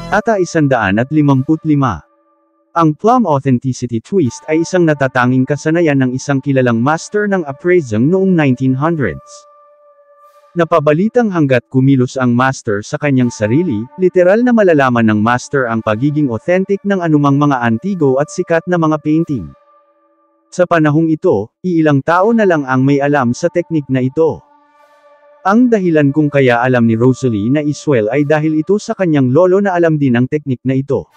Ata 155. Ang plum authenticity twist ay isang natatanging kasanayan ng isang kilalang master ng appraising noong 1900s. Napabalitang hanggat kumilos ang master sa kanyang sarili, literal na malalaman ng master ang pagiging authentic ng anumang mga antigo at sikat na mga painting. Sa panahong ito, iilang tao na lang ang may alam sa teknik na ito. Ang dahilan kung kaya alam ni Rosalie na iswel ay dahil ito sa kanyang lolo na alam din ang teknik na ito.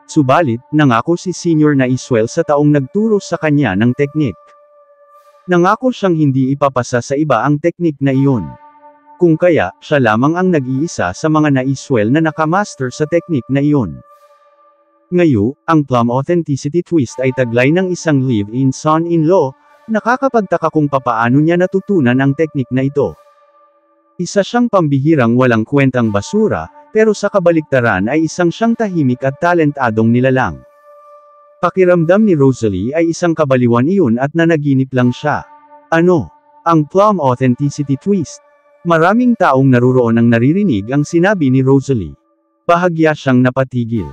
Subalit, nangako si Senior na iswel sa taong nagturo sa kanya ng teknik. Nangako siyang hindi ipapasa sa iba ang teknik na iyon. Kung kaya, siya lamang ang nag-iisa sa mga naiswel na nakamaster sa teknik na iyon. Ngayon, ang plum authenticity twist ay taglay ng isang live-in son-in-law, nakakapagtaka kung papaano niya natutunan ang teknik na ito. Isa siyang pambihirang walang kwentang basura, pero sa kabaliktaran ay isang siyang tahimik at talentadong nilalang. Pakiramdam ni Rosalie ay isang kabaliwan iyon at nanaginip lang siya. Ano? Ang plum authenticity twist. Maraming taong naruroon ang naririnig ang sinabi ni Rosalie. Bahagya siyang napatigil.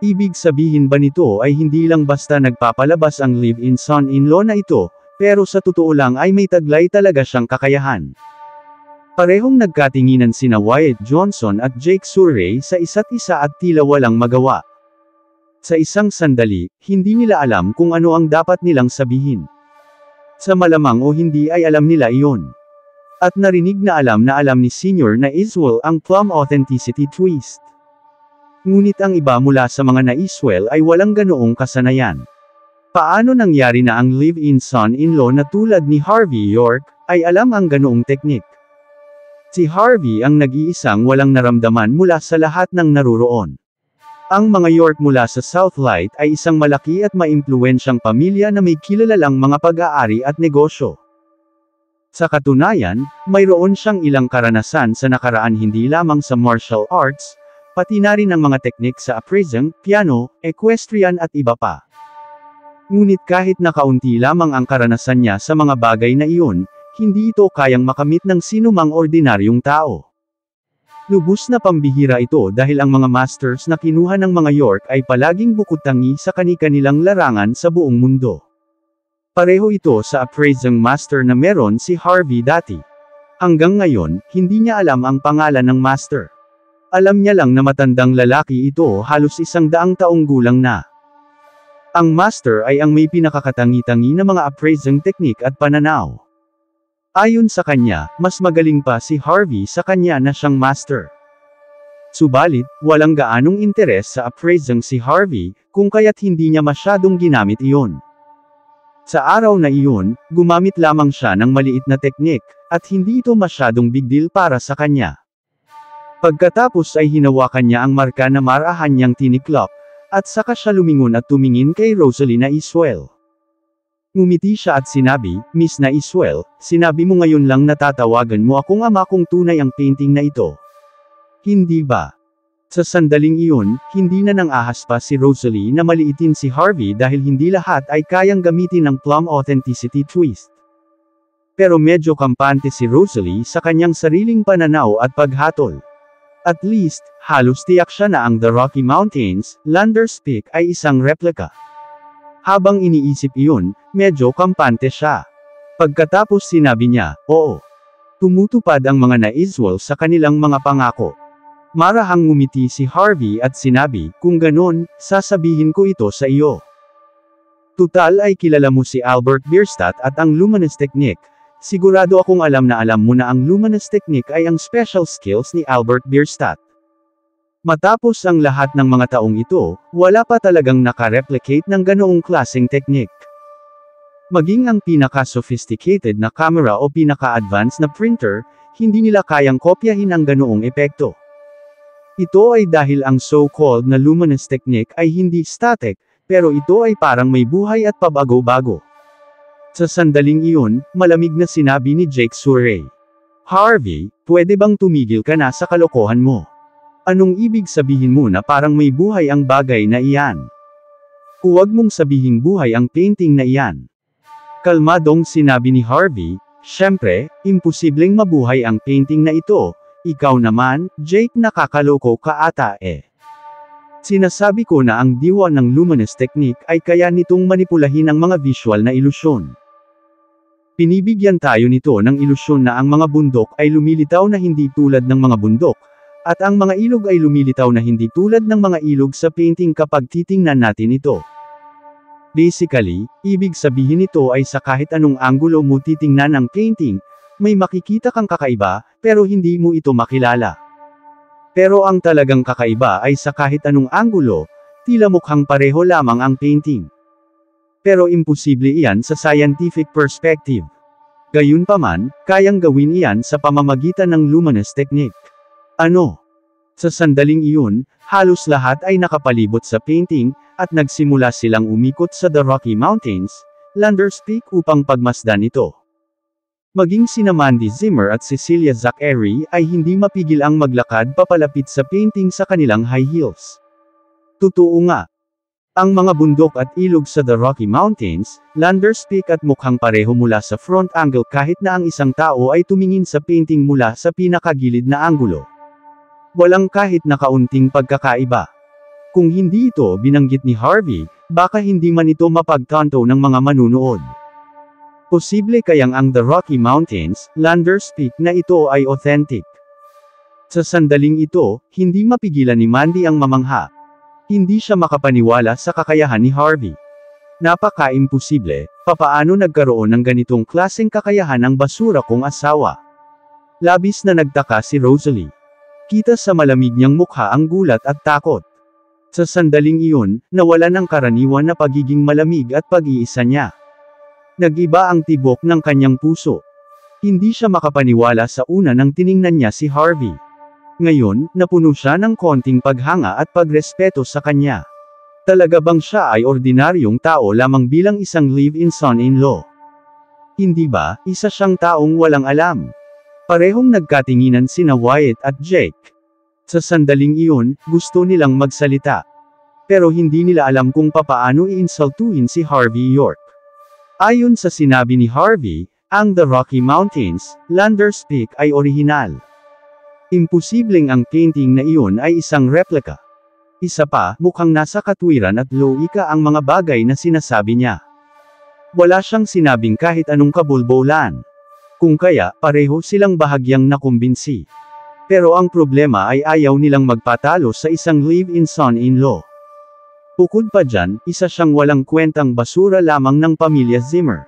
Ibig sabihin ba nito ay hindi lang basta nagpapalabas ang live-in son-in-law na ito, pero sa totoo lang ay may taglay talaga siyang kakayahan. Parehong nagkatinginan sina Wyatt Johnson at Jake Surrey sa isa't isa at tila walang magawa. Sa isang sandali, hindi nila alam kung ano ang dapat nilang sabihin. Sa malamang o hindi ay alam nila iyon. At narinig na alam ni Senior na iswel ang plum authenticity twist. Ngunit ang iba mula sa mga naiswel ay walang ganoong kasanayan. Paano nangyari na ang live-in son-in-law na tulad ni Harvey York, ay alam ang ganoong teknik? Si Harvey ang nag-iisang walang naramdaman mula sa lahat ng naruroon. Ang mga York mula sa Southlight ay isang malaki at maimpluwensyang pamilya na may kilalalang mga pag-aari at negosyo. Sa katunayan, mayroon siyang ilang karanasan sa nakaraan hindi lamang sa martial arts, pati na rin ang mga teknik sa appraising, piano, equestrian at iba pa. Ngunit kahit na kaunti lamang ang karanasan niya sa mga bagay na iyon, hindi ito kayang makamit ng sinumang ordinaryong tao. Lubos na pambihira ito dahil ang mga masters na kinuha ng mga York ay palaging bukod-tangi sa kani-kanilang larangan sa buong mundo. Pareho ito sa appraising master na meron si Harvey dati. Hanggang ngayon, hindi niya alam ang pangalan ng master. Alam niya lang na matandang lalaki ito halos 100 taong gulang na. Ang master ay ang may pinakakatangi-tangi na mga appraising technique at pananaw. Ayon sa kanya, mas magaling pa si Harvey sa kanya na siyang master. Subalit, walang gaanong interes sa appraising si Harvey, kung kaya't hindi niya masyadong ginamit iyon. Sa araw na iyon, gumamit lamang siya ng maliit na teknik, at hindi ito masyadong big deal para sa kanya. Pagkatapos ay hinawakan niya ang marka na marahan niyang tiniklop, at saka siya lumingon at tumingin kay Rosalie na iswel. Ngumiti siya at sinabi, "Miss na iswel, sinabi mo ngayon lang natatawagan mo akong ama kung tunay ang painting na ito. Hindi ba?" Sa sandaling iyon, hindi na nang ahas pa si Rosalie na maliitin si Harvey dahil hindi lahat ay kayang gamitin ng plum authenticity twist. Pero medyo kampante si Rosalie sa kanyang sariling pananaw at paghatol. At least, halos tiyak siya na ang The Rocky Mountains, Landers Peak ay isang replika. Habang iniisip iyon, medyo kampante siya. Pagkatapos sinabi niya, "Oo. Tumutupad ang mga naiswel sa kanilang mga pangako." Marahang ngumiti si Harvey at sinabi, "Kung ganon, sasabihin ko ito sa iyo. Tutal ay kilala mo si Albert Bierstadt at ang luminous technique. Sigurado akong alam na alam mo na ang luminous technique ay ang special skills ni Albert Bierstadt." Matapos ang lahat ng mga taong ito, wala pa talagang nakareplicate ng ganoong klaseng teknik. Maging ang pinaka-sophisticated na camera o pinaka-advanced na printer, hindi nila kayang kopyahin ang ganoong epekto. Ito ay dahil ang so-called na luminous technique ay hindi static, pero ito ay parang may buhay at pabago-bago. Sa sandaling iyon, malamig na sinabi ni Jake Surrey, "Harvey, pwede bang tumigil ka na sa kalokohan mo? Anong ibig sabihin mo na parang may buhay ang bagay na iyan? Huwag mong sabihing buhay ang painting na iyan." Kalmadong sinabi ni Harvey, "Siyempre, imposibleng mabuhay ang painting na ito. Ikaw naman, Jake, nakakaloko ka ata eh. Sinasabi ko na ang diwa ng luminous technique ay kaya nitong manipulahin ang mga visual na ilusyon. Pinibigyan tayo nito ng ilusyon na ang mga bundok ay lumilitaw na hindi tulad ng mga bundok, at ang mga ilog ay lumilitaw na hindi tulad ng mga ilog sa painting kapag titingnan natin ito. Basically, ibig sabihin nito ay sa kahit anong anggulo mo titingnan ang painting, may makikita kang kakaiba, pero hindi mo ito makilala. Pero ang talagang kakaiba ay sa kahit anong anggulo, tila mukhang pareho lamang ang painting. Pero imposible iyan sa scientific perspective. Gayunpaman, kayang gawin iyan sa pamamagitan ng luminous technique. Ano? Sa sandaling iyon, halos lahat ay nakapalibot sa painting, at nagsimula silang umikot sa The Rocky Mountains, Landers Peak upang pagmasdan ito. Maging sina Mandy Zimmer at Cecilia Zachary ay hindi mapigil ang maglakad papalapit sa painting sa kanilang high heels. Totoo nga. Ang mga bundok at ilog sa The Rocky Mountains, Landers Peak at mukhang pareho mula sa front angle kahit na ang isang tao ay tumingin sa painting mula sa pinakagilid na anggulo. Walang kahit na kaunting pagkakaiba. Kung hindi ito binanggit ni Harvey, baka hindi man ito mapagtanto ng mga manunood. Posible kayang ang The Rocky Mountains, Landers Peak na ito ay authentic. Sa sandaling ito, hindi mapigilan ni Mandy ang mamangha. Hindi siya makapaniwala sa kakayahan ni Harvey. Napaka-imposible, papaano nagkaroon ng ganitong klaseng kakayahan ang basura kong asawa? Labis na nagtaka si Rosalie. Kita sa malamig niyang mukha ang gulat at takot. Sa sandaling iyon, nawalan ang karaniwan na pagiging malamig at pag-iisa niya. Nag-iba ang tibok ng kanyang puso. Hindi siya makapaniwala sa una nang tiningnan niya si Harvey. Ngayon, napuno siya ng konting paghanga at pagrespeto sa kanya. Talaga bang siya ay ordinaryong tao lamang bilang isang live-in son-in-law? Hindi ba, isa siyang taong walang alam? Parehong nagkatinginan sina Wyatt at Jake. Sa sandaling iyon, gusto nilang magsalita. Pero hindi nila alam kung papaano iinsultuhin si Harvey York. Ayon sa sinabi ni Harvey, ang The Rocky Mountains, Landers Peak ay orihinal. Imposibleng ang painting na iyon ay isang replika. Isa pa, mukhang nasa katwiran at loika ang mga bagay na sinasabi niya. Wala siyang sinabing kahit anong kabulbolan. Kung kaya, pareho silang bahagyang nakumbinsi. Pero ang problema ay ayaw nilang magpatalo sa isang live-in son-in-law. Bukod pa dyan, isa siyang walang kwentang basura lamang ng pamilya Zimmer.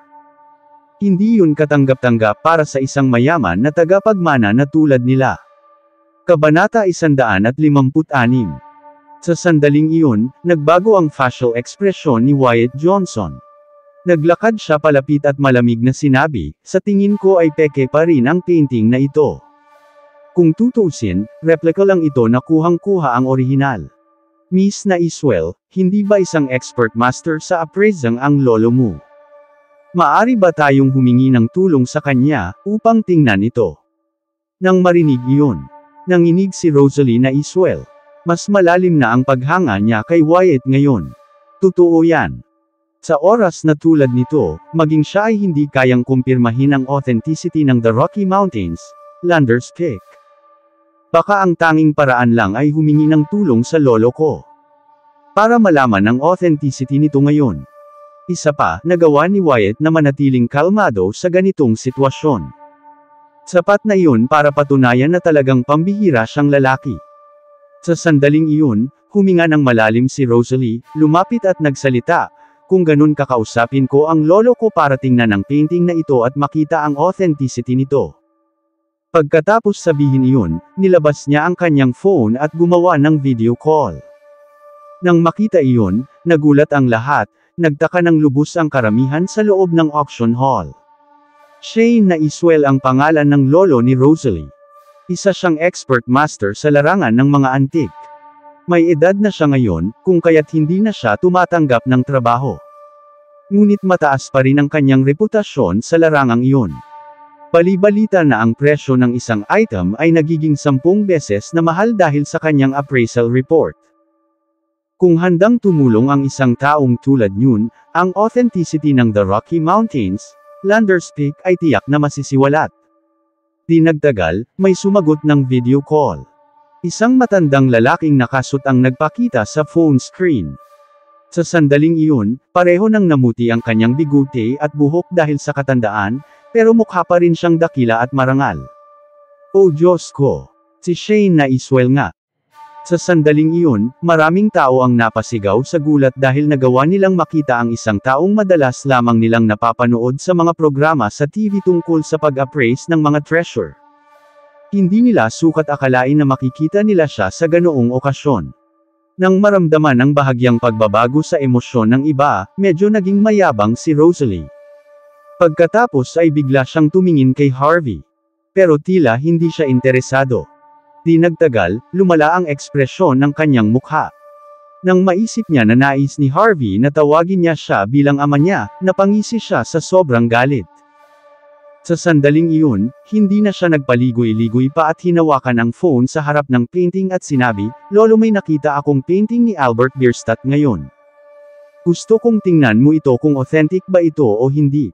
Hindi yun katanggap-tanggap para sa isang mayaman na tagapagmana na tulad nila. Kabanata 156. Sa sandaling iyon, nagbago ang facial expression ni Wyatt Johnson. Naglakad siya palapit at malamig na sinabi, "Sa tingin ko ay peke pa rin ang painting na ito. Kung tutuusin, replika lang ito na kuhang-kuha ang orihinal. Miss na Iswell, hindi ba isang expert master sa appraising ang lolo mo? Maari ba tayong humingi ng tulong sa kanya, upang tingnan ito?" Nang marinig iyon, nanginig si Rosalie na Iswell. Mas malalim na ang paghanga niya kay Wyatt ngayon. Totoo yan. Sa oras na tulad nito, maging siya ay hindi kayang kumpirmahin ang authenticity ng The Rocky Mountains, Landers Peak. Baka ang tanging paraan lang ay humingi ng tulong sa lolo ko. Para malaman ang authenticity nito ngayon. Isa pa, nagawa ni Wyatt na manatiling kalmado sa ganitong sitwasyon. Sapat na iyon para patunayan na talagang pambihira siyang lalaki. Sa sandaling iyon, huminga ng malalim si Rosalie, lumapit at nagsalita, "Kung ganun kakausapin ko ang lolo ko para tingnan ang painting na ito at makita ang authenticity nito." Pagkatapos sabihin iyon, nilabas niya ang kanyang phone at gumawa ng video call. Nang makita iyon, nagulat ang lahat, nagtaka ng lubos ang karamihan sa loob ng auction hall. Shane na Iswell ang pangalan ng lolo ni Rosalie. Isa siyang expert master sa larangan ng mga antik. May edad na siya ngayon, kung kaya't hindi na siya tumatanggap ng trabaho. Ngunit mataas pa rin ang kanyang reputasyon sa larangang iyon. Bali-balita na ang presyo ng isang item ay nagiging 10 beses na mahal dahil sa kanyang appraisal report. Kung handang tumulong ang isang taong tulad niyon, ang authenticity ng The Rocky Mountains, Landers Peak ay tiyak na masisiwalat. Di nagtagal, may sumagot ng video call. Isang matandang lalaking nakasut ang nagpakita sa phone screen. Sa sandaling iyon, pareho nang namuti ang kanyang bigute at buhok dahil sa katandaan, pero mukha pa rin siyang dakila at marangal. Oh Diyos ko! Si Shane na iswel nga. Sa sandaling iyon, maraming tao ang napasigaw sa gulat dahil nagawa nilang makita ang isang taong madalas lamang nilang napapanood sa mga programa sa TV tungkol sa pag-appraise ng mga treasure. Hindi nila sukat akalain na makikita nila siya sa ganoong okasyon. Nang maramdaman ang bahagyang pagbabago sa emosyon ng iba, medyo naging mayabang si Rosalie. Pagkatapos ay bigla siyang tumingin kay Harvey. Pero tila hindi siya interesado. Di nagtagal, lumala ang ekspresyon ng kanyang mukha. Nang maisip niya na nais ni Harvey na tawagin niya siya bilang ama niya, napangisi siya sa sobrang galit. Sa sandaling iyon, hindi na siya nagpaligoy-ligoy pa at hinawakan ang phone sa harap ng painting at sinabi, "Lolo, may nakita akong painting ni Albert Bierstadt ngayon. Gusto kong tingnan mo ito kung authentic ba ito o hindi."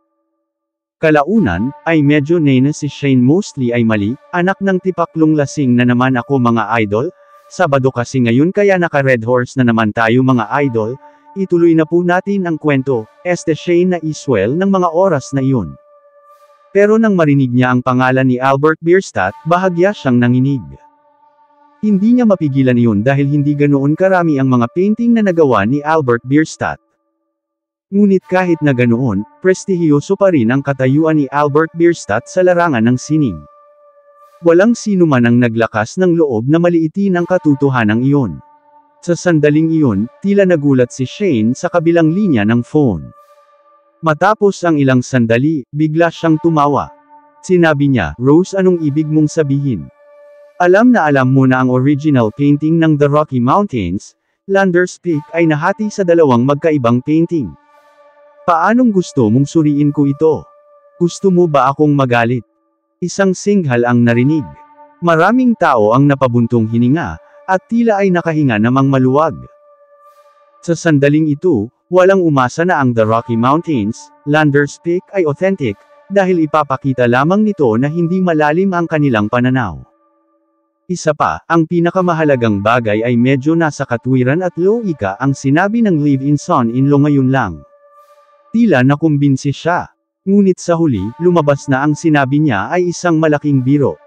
Kalaunan, ay medyo nena si Shane. Mostly ay mali, anak ng tipaklong lasing na naman ako mga idol. Sabado kasi ngayon kaya naka red horse na naman tayo mga idol. Ituloy na po natin ang kwento, Shane na iswel ng mga oras na iyon. Pero nang marinig niya ang pangalan ni Albert Bierstadt, bahagya siyang nanginig. Hindi niya mapigilan iyon dahil hindi ganoon karami ang mga painting na nagawa ni Albert Bierstadt. Ngunit kahit na ganoon, prestihiyoso pa rin ang katayuan ni Albert Bierstadt sa larangan ng sining. Walang sino man ang naglakas ng loob na maliitin ang katotohanang iyon. Sa sandaling iyon, tila nagulat si Shane sa kabilang linya ng phone. Matapos ang ilang sandali, bigla siyang tumawa. Sinabi niya, "Rose, anong ibig mong sabihin? Alam na alam mo na ang original painting ng The Rocky Mountains, Landers Peak ay nahati sa dalawang magkaibang painting. Paanong gusto mong suriin ko ito? Gusto mo ba akong magalit?" Isang singhal ang narinig. Maraming tao ang napabuntong hininga, at tila ay nakahinga namang maluwag. Sa sandaling ito, walang umasa na ang The Rocky Mountains, Landers Peak ay authentic, dahil ipapakita lamang nito na hindi malalim ang kanilang pananaw. Isa pa, ang pinakamahalagang bagay ay medyo nasa katwiran at logika ang sinabi ng live-in son-in-law ngayon lang. Tila nakumbinsi siya. Ngunit sa huli, lumabas na ang sinabi niya ay isang malaking biro.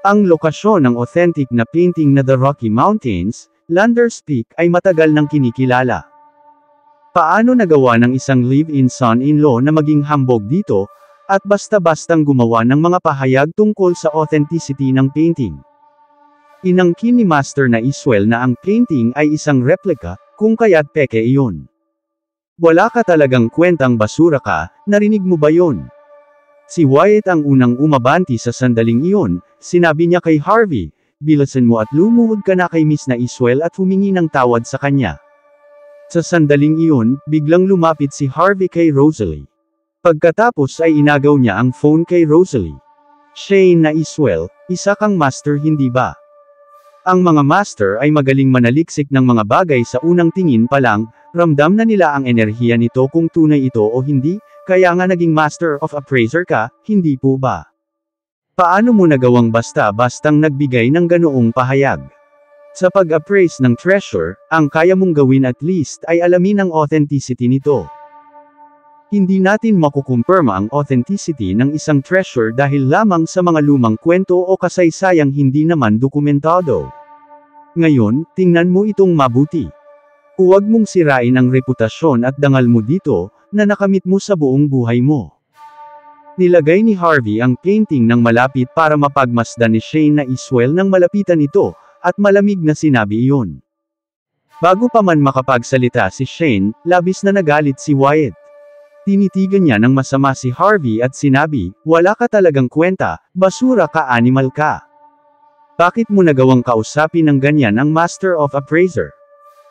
Ang lokasyon ng authentic na painting na The Rocky Mountains, Landers Peak ay matagal nang kinikilala. Paano nagawa ng isang live-in son-in-law na maging hambog dito, at basta-bastang gumawa ng mga pahayag tungkol sa authenticity ng painting? Inangkin ni Master na iswel na ang painting ay isang replika, kung kaya't peke iyon. "Wala ka talagang kwentang basura ka, narinig mo ba yon?" Si Wyatt ang unang umabanti sa sandaling iyon, sinabi niya kay Harvey, "Bilasan mo at lumuhod ka na kay Miss na iswel at humingi ng tawad sa kanya." Sa sandaling iyon, biglang lumapit si Harvey kay Rosalie. Pagkatapos ay inagaw niya ang phone kay Rosalie. "Shane na iswel, isa kang master hindi ba? Ang mga master ay magaling manaliksik ng mga bagay sa unang tingin pa lang, ramdam na nila ang enerhiya nito kung tunay ito o hindi, kaya nga naging master of appraiser ka, hindi po ba? Paano mo nagawang basta-bastang nagbigay ng ganoong pahayag? Sa pag-appraise ng treasure, ang kaya mong gawin at least ay alamin ang authenticity nito. Hindi natin makukumpirma ang authenticity ng isang treasure dahil lamang sa mga lumang kwento o kasaysayang hindi naman dokumentado. Ngayon, tingnan mo itong mabuti. Huwag mong sirain ang reputasyon at dangal mo dito, na nakamit mo sa buong buhay mo." Nilagay ni Harvey ang painting ng malapit para mapagmasdan ni Shane na iswel ng malapitan ito, at malamig na sinabi iyon. Bago pa man makapagsalita si Shane, labis na nagalit si Wyatt. Tinitigan niya ng masama si Harvey at sinabi, "Wala ka talagang kwenta, basura ka, animal ka. Bakit mo nagawang kausapin ng ganyan ang Master of Appraiser?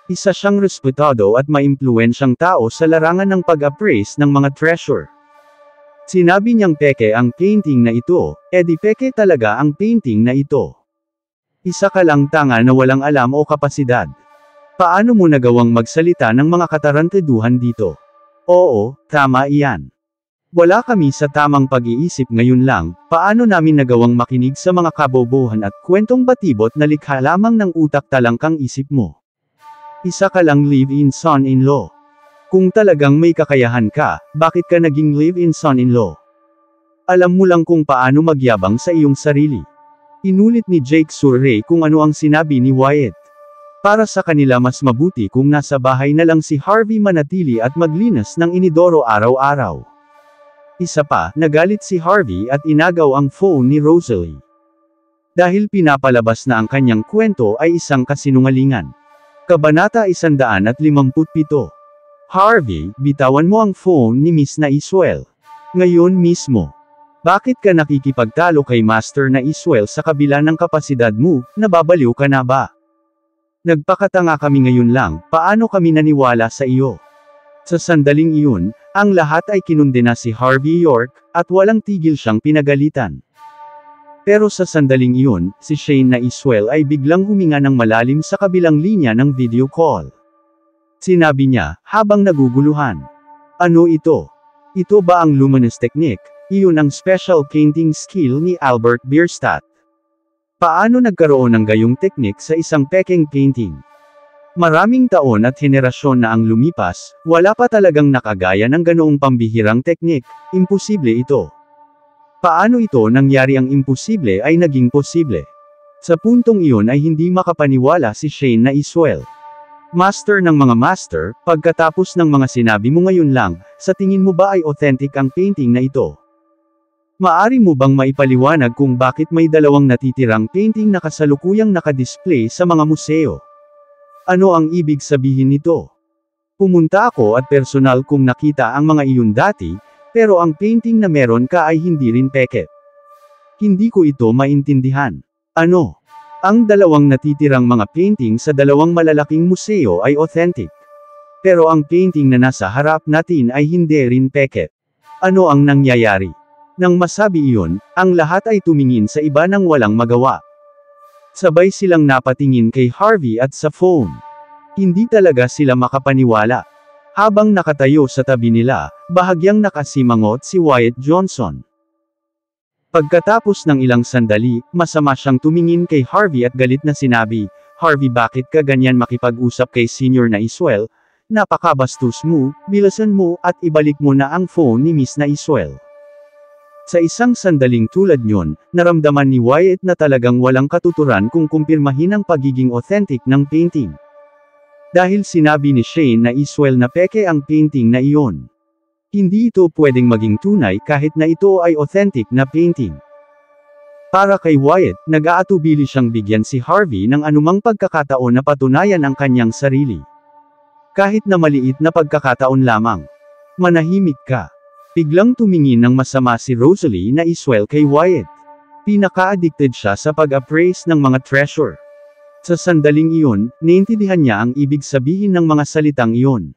Isa siyang respetado at maimpluwensyang tao sa larangan ng pag-appraise ng mga treasure." Sinabi niyang peke ang painting na ito, edi peke talaga ang painting na ito. Isa ka lang tanga na walang alam o kapasidad. Paano mo nagawang magsalita ng mga katarantaduhan dito? Oo, tama iyan. Wala kami sa tamang pag-iisip ngayon lang, paano namin nagawang makinig sa mga kabobohan at kwentong batibot na likha lamang ng utak talangkang isip mo. Isa ka lang live-in son-in-law. Kung talagang may kakayahan ka, bakit ka naging live-in son-in-law? Alam mo lang kung paano magyabang sa iyong sarili. Inulit ni Jake Surrey kung ano ang sinabi ni Wyatt. Para sa kanila mas mabuti kung nasa bahay na lang si Harvey manatili at maglinas ng inidoro araw-araw. Isa pa, nagalit si Harvey at inagaw ang phone ni Rosalie. Dahil pinapalabas na ang kanyang kwento ay isang kasinungalingan. Kabanata 157. Harvey, bitawan mo ang phone ni Miss Naiswell. Ngayon mismo. Bakit ka nakikipagtalo kay Master Naiswell sa kabila ng kapasidad mo, nababaliw ka na ba? Nagpakatanga kami ngayon lang, paano kami naniwala sa iyo? Sa sandaling iyon, ang lahat ay kinundena si Harvey York, at walang tigil siyang pinagalitan. Pero sa sandaling iyon, si Shane Naiswell ay biglang huminga ng malalim sa kabilang linya ng video call. Sinabi niya, habang naguguluhan. Ano ito? Ito ba ang luminous technique? Iyon ang special painting skill ni Albert Bierstadt. Paano nagkaroon ng gayong technique sa isang peking painting? Maraming taon at henerasyon na ang lumipas, wala pa talagang nakagaya ng ganoong pambihirang teknik, imposible ito. Paano ito nangyari? Ang imposible ay naging posible. Sa puntong iyon ay hindi makapaniwala si Shane Naiswell. Master ng mga master, pagkatapos ng mga sinabi mo ngayon lang, sa tingin mo ba ay authentic ang painting na ito? Maari mo bang maipaliwanag kung bakit may dalawang natitirang painting na kasalukuyang nakadisplay sa mga museo? Ano ang ibig sabihin nito? Pumunta ako at personal kong nakita ang mga iyon dati, pero ang painting na meron ka ay hindi rin peke. Hindi ko ito maintindihan. Ano? Ang dalawang natitirang mga painting sa dalawang malalaking museo ay authentic. Pero ang painting na nasa harap natin ay hindi rin peke. Ano ang nangyayari? Nang masabi iyon, ang lahat ay tumingin sa iba nang walang magawa. Sabay silang napatingin kay Harvey at sa phone. Hindi talaga sila makapaniwala. Habang nakatayo sa tabi nila, bahagyang nakasimangot si Wyatt Johnson. Pagkatapos ng ilang sandali, masama siyang tumingin kay Harvey at galit na sinabi, Harvey, bakit ka ganyan makipag-usap kay Senior Naiswell? Napakabastos mo, bilisan mo, at ibalik mo na ang phone ni Miss Naiswell. Sa isang sandaling tulad nyon, naramdaman ni Wyatt na talagang walang katuturan kung kumpirmahin ang pagiging authentic ng painting. Dahil sinabi ni Shane Naiswell na peke ang painting na iyon. Hindi ito pwedeng maging tunay kahit na ito ay authentic na painting. Para kay Wyatt, nag-aatubili siyang bigyan si Harvey ng anumang pagkakataon na patunayan ang kanyang sarili. Kahit na maliit na pagkakataon lamang. Manahimik ka. Biglang tumingin ng masama si Rosalie Naiswell kay Wyatt. Pinaka-addicted siya sa pag-appraise ng mga treasure. Sa sandaling iyon, naintindihan niya ang ibig sabihin ng mga salitang iyon.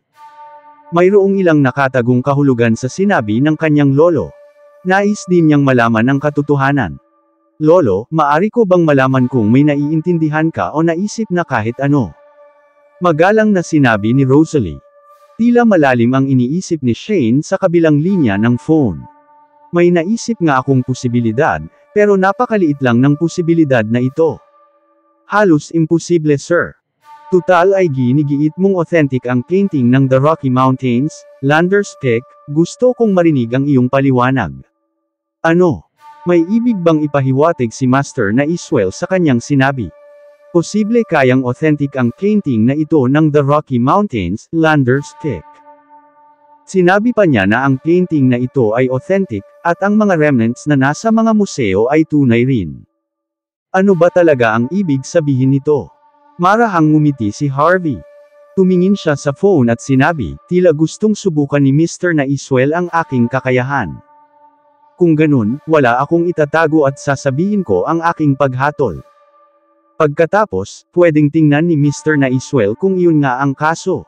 Mayroong ilang nakatagong kahulugan sa sinabi ng kanyang lolo. Nais din niyang malaman ang katotohanan. Lolo, maari ko bang malaman kung may naiintindihan ka o naisip na kahit ano? Magalang na sinabi ni Rosalie. Tila malalim ang iniisip ni Shane sa kabilang linya ng phone. May naisip nga akong posibilidad, pero napakaliit lang ng posibilidad na ito. Halos imposible, sir. Tutal ay ginigiit mong authentic ang painting ng The Rocky Mountains, Landers Peak, gusto kong marinig ang iyong paliwanag. Ano? May ibig bang ipahiwatig si Master Naiswell sa kanyang sinabi? Posible kayang authentic ang painting na ito ng The Rocky Mountains, Landers Peak. Sinabi pa niya na ang painting na ito ay authentic, at ang mga remnants na nasa mga museo ay tunay rin. Ano ba talaga ang ibig sabihin nito? Marahang ngumiti si Harvey. Tumingin siya sa phone at sinabi, tila gustong subukan ni Mr. Naiswell ang aking kakayahan. Kung ganun, wala akong itatago at sasabihin ko ang aking paghatol. Pagkatapos, pwedeng tingnan ni Mr. Naiswell kung iyon nga ang kaso.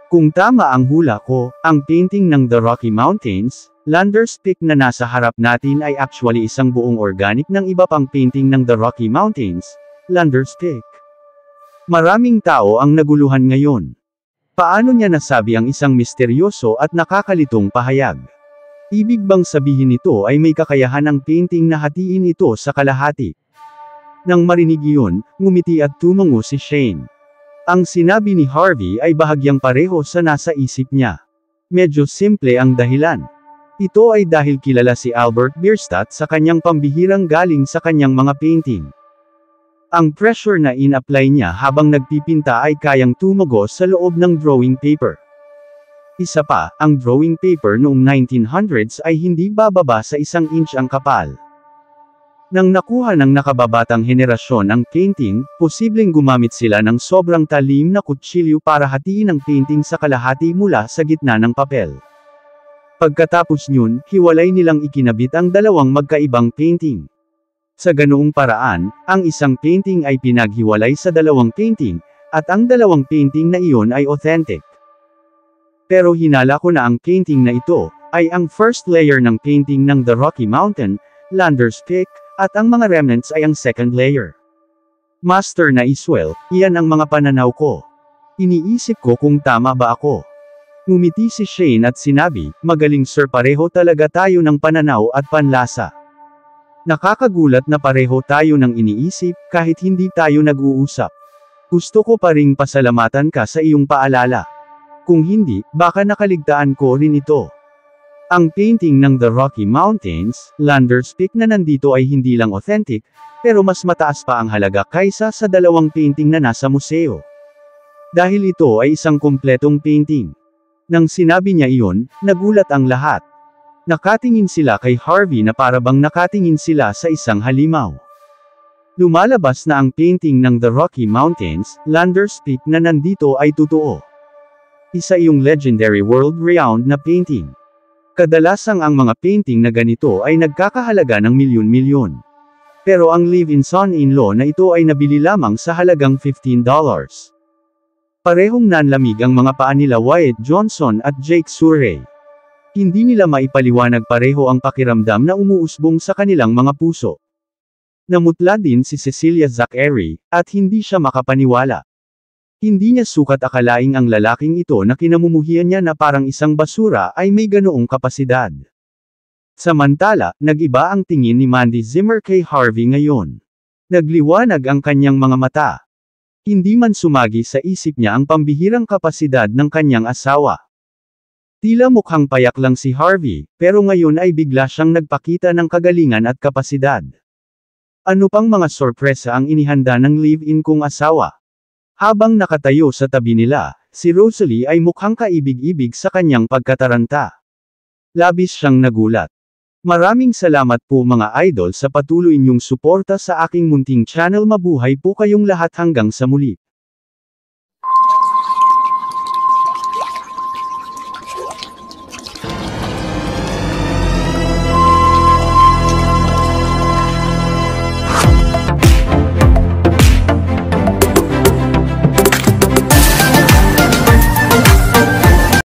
Kung tama ang hula ko, ang painting ng The Rocky Mountains, Landers Peak na nasa harap natin ay actually isang buong organic ng iba pang painting ng The Rocky Mountains, Landers Peak. Maraming tao ang naguluhan ngayon. Paano niya nasabi ang isang misteryoso at nakakalitong pahayag? Ibig bang sabihin nito ay may kakayahan ang painting na hatiin ito sa kalahati? Nang marinig iyon, ngumiti at tumango si Shane. Ang sinabi ni Harvey ay bahagyang pareho sa nasa isip niya. Medyo simple ang dahilan. Ito ay dahil kilala si Albert Bierstadt sa kanyang pambihirang galing sa kanyang mga painting. Ang pressure na in-apply niya habang nagpipinta ay kayang tumago sa loob ng drawing paper. Isa pa, ang drawing paper noong 1900s ay hindi bababa sa 1 inch ang kapal. Nang nakuha ng nakababatang henerasyon ang painting, posibleng gumamit sila ng sobrang talim na kutsilyo para hatiin ang painting sa kalahati mula sa gitna ng papel. Pagkatapos nyun, hiwalay nilang ikinabit ang dalawang magkaibang painting. Sa ganoong paraan, ang isang painting ay pinaghiwalay sa dalawang painting, at ang dalawang painting na iyon ay authentic. Pero hinala ko na ang painting na ito, ay ang first layer ng painting ng The Rocky Mountain, Landers Peak, at ang mga remnants ay ang second layer. Master na Iswell, iyan ang mga pananaw ko. Iniisip ko kung tama ba ako. Ngumiti si Shane at sinabi, magaling sir, pareho talaga tayo ng pananaw at panlasa. Nakakagulat na pareho tayo ng iniisip, kahit hindi tayo nag-uusap. Gusto ko pa ring pasalamatan ka sa iyong paalala. Kung hindi, baka nakaligtaan ko rin ito. Ang painting ng The Rocky Mountains, Landers Peak na nandito ay hindi lang authentic, pero mas mataas pa ang halaga kaysa sa dalawang painting na nasa museo. Dahil ito ay isang kumpletong painting. Nang sinabi niya iyon, nagulat ang lahat. Nakatingin sila kay Harvey na parabang nakatingin sila sa isang halimaw. Lumalabas na ang painting ng The Rocky Mountains, Landers Peak na nandito ay totoo. Isa iyong legendary world-renowned na painting. Kadalasang ang mga painting na ganito ay nagkakahalaga ng milyon-milyon. Pero ang live-in son-in-law na ito ay nabili lamang sa halagang $15. Parehong nanlamig ang mga paa nila Wyatt Johnson at Jake Surrey. Hindi nila maipaliwanag pareho ang pakiramdam na umuusbong sa kanilang mga puso. Namutla din si Cecilia Zachary, at hindi siya makapaniwala. Hindi niya sukat akalaing ang lalaking ito na kinamumuhian niya na parang isang basura ay may ganoong kapasidad. Samantala, nag-iba ang tingin ni Mandy Zimmer kay Harvey ngayon. Nagliwanag ang kanyang mga mata. Hindi man sumagi sa isip niya ang pambihirang kapasidad ng kanyang asawa. Tila mukhang payak lang si Harvey, pero ngayon ay bigla siyang nagpakita ng kagalingan at kapasidad. Ano pang mga sorpresa ang inihanda ng live-in kong asawa? Habang nakatayo sa tabi nila, si Rosalie ay mukhang kaibig-ibig sa kanyang pagkataranta. Labis siyang nagulat. Maraming salamat po mga idol sa patuloy niyong suporta sa aking munting channel. Mabuhay po kayong lahat hanggang sa muli.